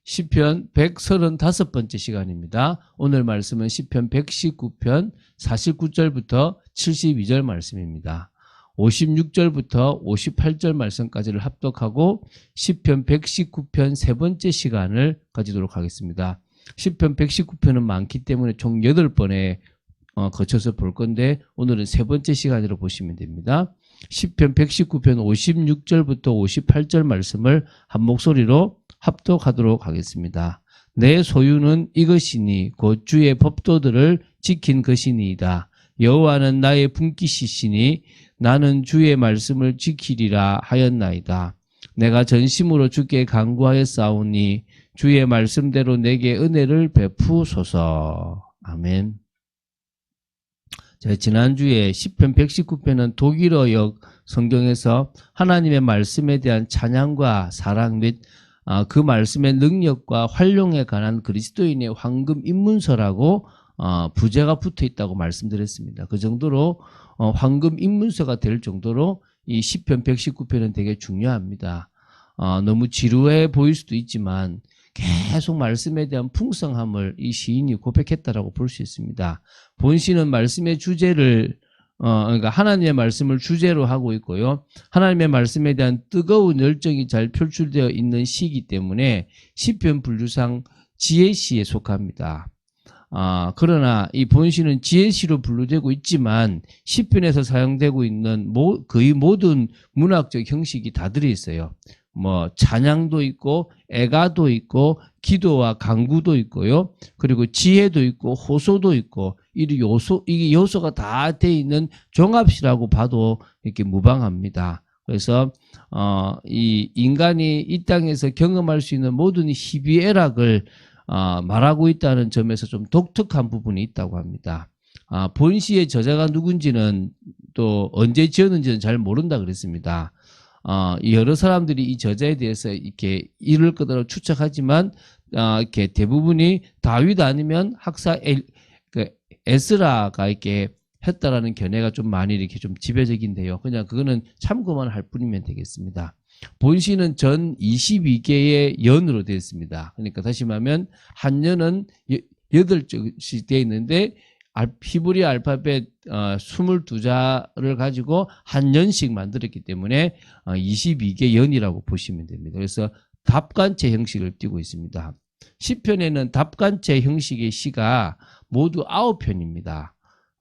시편 135번째 시간입니다. 오늘 말씀은 시편 119편 49절부터 72절 말씀입니다. 56절부터 58절 말씀까지를 합독하고 시편 119편 세 번째 시간을 가지도록 하겠습니다. 시편 119편은 많기 때문에 총 8번에 거쳐서 볼 건데 오늘은 세 번째 시간으로 보시면 됩니다. 시편 119편 56절부터 58절 말씀을 한 목소리로 합독하도록 하겠습니다. 내 소유는 이것이니 곧 주의 법도들을 지킨 것이니이다. 여호와는 나의 분깃이시니 나는 주의 말씀을 지키리라 하였나이다. 내가 전심으로 주께 간구하였사오니 주의 말씀대로 내게 은혜를 베푸소서. 아멘. 지난주에 시편 119편은 독일어역 성경에서 하나님의 말씀에 대한 찬양과 사랑 및 그 말씀의 능력과 활용에 관한 그리스도인의 황금 입문서라고 부제가 붙어 있다고 말씀드렸습니다. 그 정도로 황금 입문서가 될 정도로 이 시편 119편은 되게 중요합니다. 너무 지루해 보일 수도 있지만 계속 말씀에 대한 풍성함을 이 시인이 고백했다라고 볼 수 있습니다. 본시는 말씀의 주제를 그러니까 하나님의 말씀을 주제로 하고 있고요. 하나님의 말씀에 대한 뜨거운 열정이 잘 표출되어 있는 시이기 때문에 시편 분류상 지혜시에 속합니다. 그러나 이 본시는 지혜시로 분류되고 있지만 시편에서 사용되고 있는 거의 모든 문학적 형식이 다 들어있어요. 찬양도 있고 애가도 있고 기도와 간구도 있고요. 그리고 지혜도 있고 호소도 있고 이게 요소가 다 돼 있는 종합시라고 봐도 이렇게 무방합니다. 그래서 이 인간이 이 땅에서 경험할 수 있는 모든 희비애락을 말하고 있다는 점에서 좀 독특한 부분이 있다고 합니다. 본시의 저자가 누군지는 또 언제 지었는지는 잘 모른다 그랬습니다. 여러 사람들이 이 저자에 대해서 이렇게 이를 거다로 추측하지만 이렇게 대부분이 다윗 아니면 학사 에스라가 이렇게 했다라는 견해가 좀 많이 이렇게 좀 지배적인데요. 그냥 그거는 참고만 할 뿐이면 되겠습니다. 본시는 전 22개의 연으로 되어 있습니다. 그러니까 다시 말하면 한 연은 8쪽씩 되어 있는데 히브리 알파벳 22자를 가지고 한 연씩 만들었기 때문에 22개 연이라고 보시면 됩니다. 그래서 답관체 형식을 띠고 있습니다. 시편에는 답관체 형식의 시가 모두 9편입니다.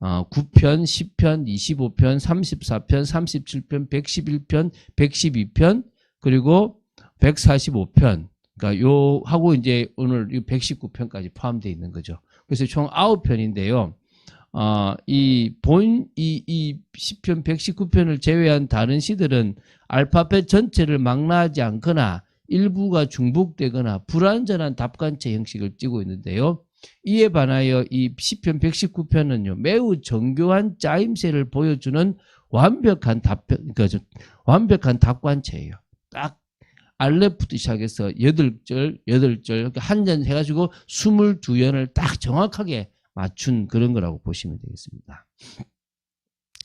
9편, 10편, 25편, 34편, 37편, 111편, 112편, 그리고 145편. 그러니까 요 하고 이제 오늘 119편까지 포함되어 있는 거죠. 그래서 총 9편인데요. 이 시편 119편을 제외한 다른 시들은 알파벳 전체를 망라하지 않거나 일부가 중복되거나 불완전한 답관체 형식을 띠고 있는데요. 이에 반하여 이 시편 119편은요, 매우 정교한 짜임새를 보여주는 완벽한 완벽한 답관체예요. 딱 알렙부터 시작해서 8절, 이렇게 한 연 해가지고 22연을 딱 정확하게 맞춘 그런 거라고 보시면 되겠습니다.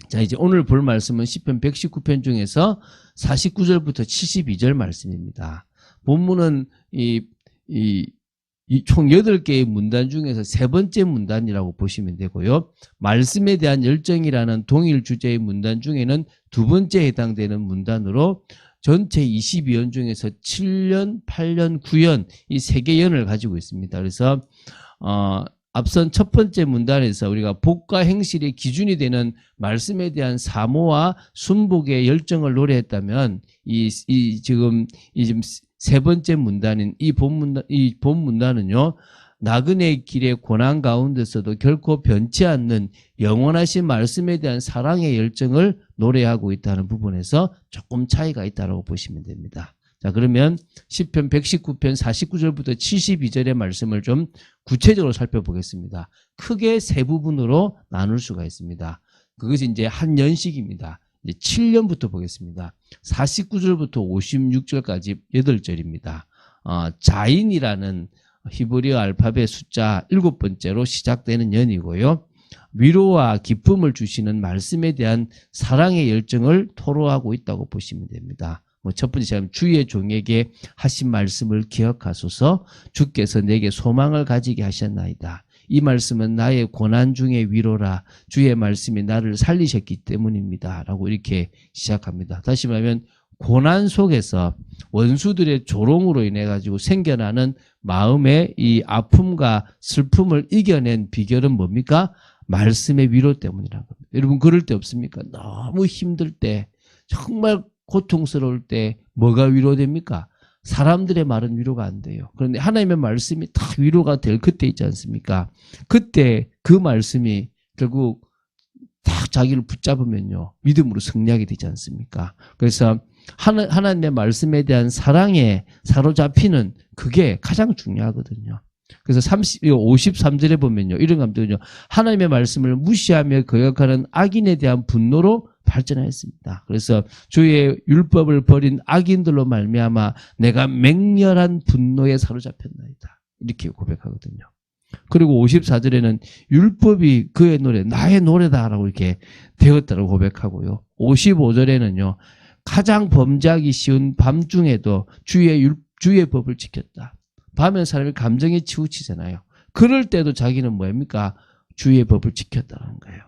자, 이제 오늘 볼 말씀은 시편 119편 중에서 49절부터 72절 말씀입니다. 본문은 총 8개의 문단 중에서 세 번째 문단이라고 보시면 되고요. 말씀에 대한 열정이라는 동일 주제의 문단 중에는 두 번째에 해당되는 문단으로 전체 22연 중에서 7연, 8연, 9연 이 3개 연을 가지고 있습니다. 그래서 앞선 첫 번째 문단에서 우리가 복과 행실의 기준이 되는 말씀에 대한 사모와 순복의 열정을 노래했다면 지금 세 번째 문단인 이 본 문단은요, 나그네의 길의 고난 가운데서도 결코 변치 않는 영원하신 말씀에 대한 사랑의 열정을 노래하고 있다는 부분에서 조금 차이가 있다고 보시면 됩니다. 자, 그러면 시편 119편 49절부터 72절의 말씀을 좀 구체적으로 살펴보겠습니다. 크게 세 부분으로 나눌 수가 있습니다. 그것이 이제 한 연씩입니다. 이제 7년부터 보겠습니다. 49절부터 56절까지 8절입니다. 자인이라는 히브리어 알파벳 숫자 7번째로 시작되는 연이고요. 위로와 기쁨을 주시는 말씀에 대한 사랑의 열정을 토로하고 있다고 보시면 됩니다. 뭐 첫 번째 제가 주의 종에게 하신 말씀을 기억하소서. 주께서 내게 소망을 가지게 하셨나이다. 이 말씀은 나의 고난 중의 위로라. 주의 말씀이 나를 살리셨기 때문입니다. 라고 이렇게 시작합니다. 다시 말하면 고난 속에서 원수들의 조롱으로 인해 가지고 생겨나는 마음의 이 아픔과 슬픔을 이겨낸 비결은 뭡니까? 말씀의 위로 때문이라는 겁니다. 여러분 그럴 때 없습니까? 너무 힘들 때, 정말 고통스러울 때 뭐가 위로됩니까? 사람들의 말은 위로가 안 돼요. 그런데 하나님의 말씀이 딱 위로가 될 그때 있지 않습니까? 그때 그 말씀이 결국 딱 자기를 붙잡으면요, 믿음으로 승리하게 되지 않습니까? 그래서 하나님의 말씀에 대한 사랑에 사로잡히는 그게 가장 중요하거든요. 그래서 53절에 보면요, 이런 감정은요, 하나님의 말씀을 무시하며 거역하는 악인에 대한 분노로 발전하였습니다. 그래서 주의 율법을 버린 악인들로 말미암아 내가 맹렬한 분노에 사로잡혔나이다. 이렇게 고백하거든요. 그리고 54절에는 율법이 그의 노래, 나의 노래다라고 이렇게 되었다고 고백하고요. 55절에는요, 가장 범죄하기 쉬운 밤중에도 주의 법을 지켰다. 밤에 사람이 감정에 치우치잖아요. 그럴 때도 자기는 뭡니까? 주의 법을 지켰다는 거예요.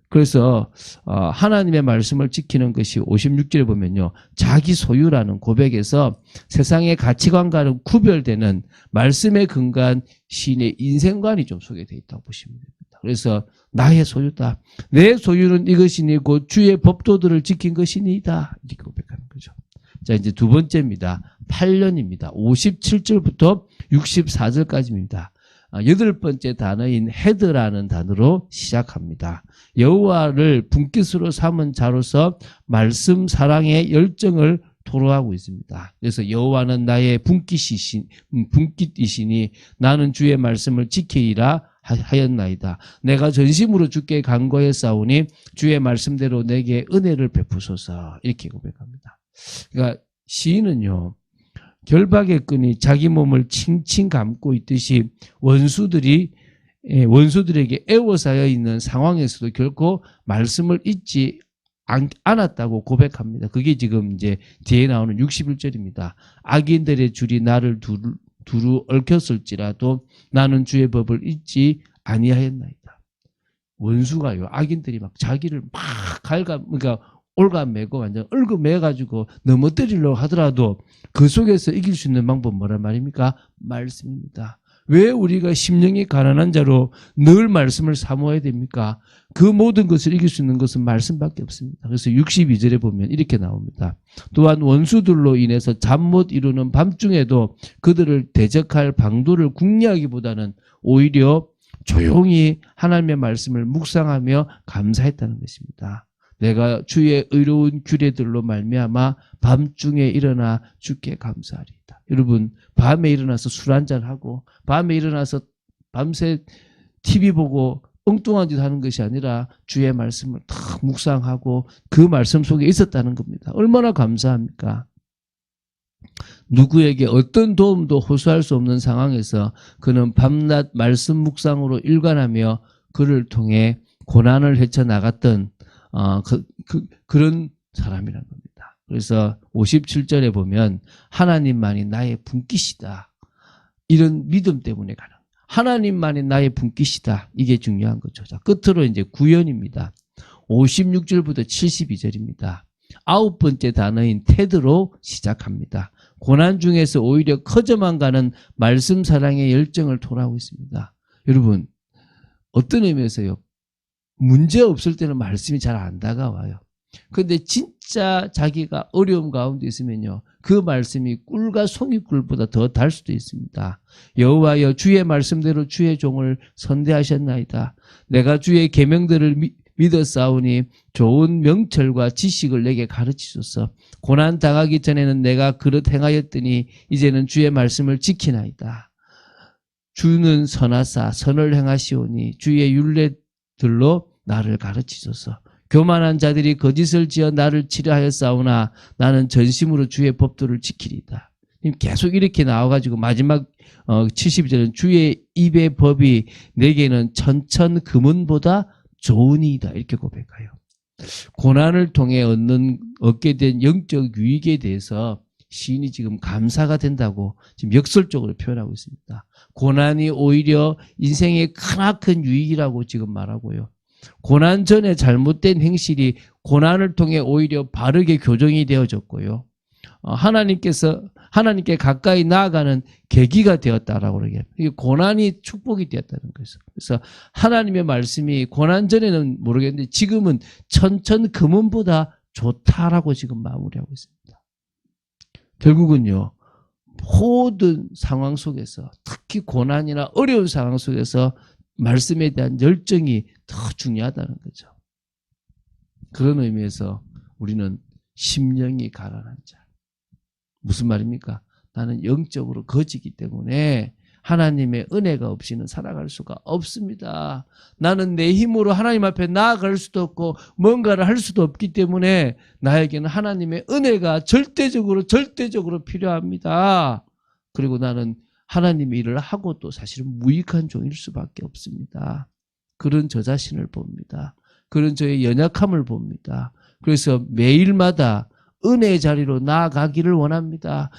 그래서 하나님의 말씀을 지키는 것이 56절에 보면요, 자기 소유라는 고백에서 세상의 가치관과는 구별되는 말씀에 근거한 시인의 인생관이 좀 소개되어 있다고 보시면 됩니다. 그래서 나의 소유다. 내 소유는 이것이니 곧 주의 법도들을 지킨 것이니이다. 이렇게 고백하는 거죠. 자, 이제 두 번째입니다. 8년입니다. 57절부터 64절까지입니다. 여덟 번째 단어인 헤드라는 단어로 시작합니다. 여호와를 분깃으로 삼은 자로서 말씀 사랑의 열정을 토로하고 있습니다. 그래서 여호와는 나의 분깃이시니 나는 주의 말씀을 지키리라 하였나이다. 내가 전심으로 주께 간구하였사오니 주의 말씀대로 내게 은혜를 베푸소서. 이렇게 고백합니다. 그러니까 시인은요, 결박의 끈이 자기 몸을 칭칭 감고 있듯이 원수들에게 애워싸여 있는 상황에서도 결코 말씀을 잊지 않았다고 고백합니다. 그게 지금 이제 뒤에 나오는 61절입니다. 악인들의 줄이 나를 두루 얽혔을지라도 나는 주의 법을 잊지 아니하였나이다. 원수가요, 악인들이 막 자기를 막 그러니까 올가매고 완전 얽어매가지고 넘어뜨리려고 하더라도 그 속에서 이길 수 있는 방법 뭐란 말입니까? 말씀입니다. 왜 우리가 심령이 가난한 자로 늘 말씀을 사모해야 됩니까? 그 모든 것을 이길 수 있는 것은 말씀밖에 없습니다. 그래서 62절에 보면 이렇게 나옵니다. 또한 원수들로 인해서 잠 못 이루는 밤중에도 그들을 대적할 방도를 궁리하기보다는 오히려 조용히 하나님의 말씀을 묵상하며 감사했다는 것입니다. 내가 주의 의로운 규례들로 말미암아 밤중에 일어나 주께 감사하리이다. 여러분, 밤에 일어나서 술 한잔하고 밤에 일어나서 밤새 TV 보고 엉뚱한 짓 하는 것이 아니라 주의 말씀을 탁 묵상하고 그 말씀 속에 있었다는 겁니다. 얼마나 감사합니까? 누구에게 어떤 도움도 호소할 수 없는 상황에서 그는 밤낮 말씀 묵상으로 일관하며 그를 통해 고난을 헤쳐나갔던 그런 사람이라는 겁니다. 그래서 57절에 보면 하나님만이 나의 분깃이다. 이런 믿음 때문에 가는 하나님만이 나의 분깃이다. 이게 중요한 거죠. 자, 끝으로 이제 구연입니다. 56절부터 72절입니다. 아홉 번째 단어인 테드로 시작합니다. 고난 중에서 오히려 커져만 가는 말씀 사랑의 열정을 토로하고 있습니다. 여러분, 어떤 의미에서요? 문제 없을 때는 말씀이 잘 안 다가와요. 그런데 진짜 자기가 어려움 가운데 있으면요, 그 말씀이 꿀과 송이꿀보다 더 달 수도 있습니다. 여호와여, 주의 말씀대로 주의 종을 선대하셨나이다. 내가 주의 계명들을 믿었사오니 좋은 명철과 지식을 내게 가르치소서. 고난 당하기 전에는 내가 그릇 행하였더니 이제는 주의 말씀을 지키나이다. 주는 선하사 선을 행하시오니 주의 율례들로 나를 가르치소서. 교만한 자들이 거짓을 지어 나를 치려하였사오나 나는 전심으로 주의 법도를 지키리다. 계속 이렇게 나와가지고 마지막 72절은 주의 입의 법이 내게는 천천 금은보다 좋으니이다. 이렇게 고백해요. 고난을 통해 얻게 된 영적 유익에 대해서 시인이 지금 감사가 된다고 지금 역설적으로 표현하고 있습니다. 고난이 오히려 인생의 크나큰 유익이라고 지금 말하고요. 고난 전에 잘못된 행실이 고난을 통해 오히려 바르게 교정이 되어졌고요. 하나님께 가까이 나아가는 계기가 되었다라고 그러게. 고난이 축복이 되었다는 거죠. 그래서 하나님의 말씀이 고난 전에는 모르겠는데 지금은 천천 금은보다 좋다라고 지금 마무리하고 있습니다. 결국은요, 모든 상황 속에서 특히 고난이나 어려운 상황 속에서 말씀에 대한 열정이 더 중요하다는 거죠. 그런 의미에서 우리는 심령이 가난한 자. 무슨 말입니까? 나는 영적으로 거지기 때문에 하나님의 은혜가 없이는 살아갈 수가 없습니다. 나는 내 힘으로 하나님 앞에 나아갈 수도 없고 뭔가를 할 수도 없기 때문에 나에게는 하나님의 은혜가 절대적으로 필요합니다. 그리고 나는 하나님의 일을 하고 또 사실은 무익한 종일 수밖에 없습니다. 그런 저 자신을 봅니다. 그런 저의 연약함을 봅니다. 그래서 매일마다 은혜의 자리로 나아가기를 원합니다.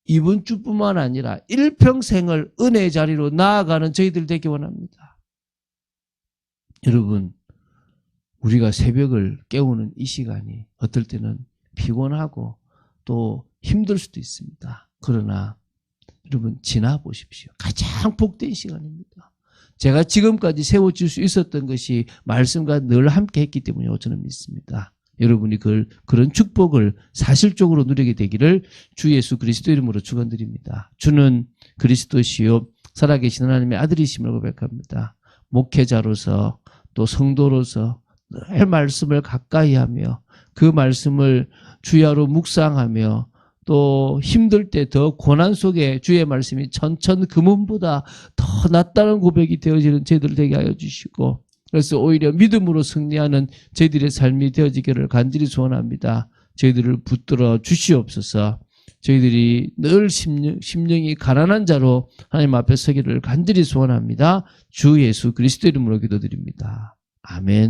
이번 주뿐만 아니라 일평생을 은혜의 자리로 나아가는 저희들 되기 원합니다. 여러분, 우리가 새벽을 깨우는 이 시간이 어떨 때는 피곤하고 또 힘들 수도 있습니다. 그러나 여러분 지나보십시오. 가장 복된 시간입니다. 제가 지금까지 세워질 수 있었던 것이 말씀과 늘 함께 했기 때문이라고 저는 믿습니다. 여러분이 그런 축복을 사실적으로 누리게 되기를 주 예수 그리스도 이름으로 축원드립니다. 주는 그리스도시요 살아계신 하나님의 아들이심을 고백합니다. 목회자로서 또 성도로서 늘 말씀을 가까이 하며 그 말씀을 주야로 묵상하며 또 힘들 때 더 고난 속에 주의 말씀이 천천 금은보다 더 낫다는 고백이 되어지는 저희들 되게 하여 주시고, 그래서 오히려 믿음으로 승리하는 저희들의 삶이 되어지기를 간절히 소원합니다. 저희들을 붙들어 주시옵소서. 저희들이 늘 심령이 가난한 자로 하나님 앞에 서기를 간절히 소원합니다. 주 예수 그리스도 이름으로 기도드립니다. 아멘.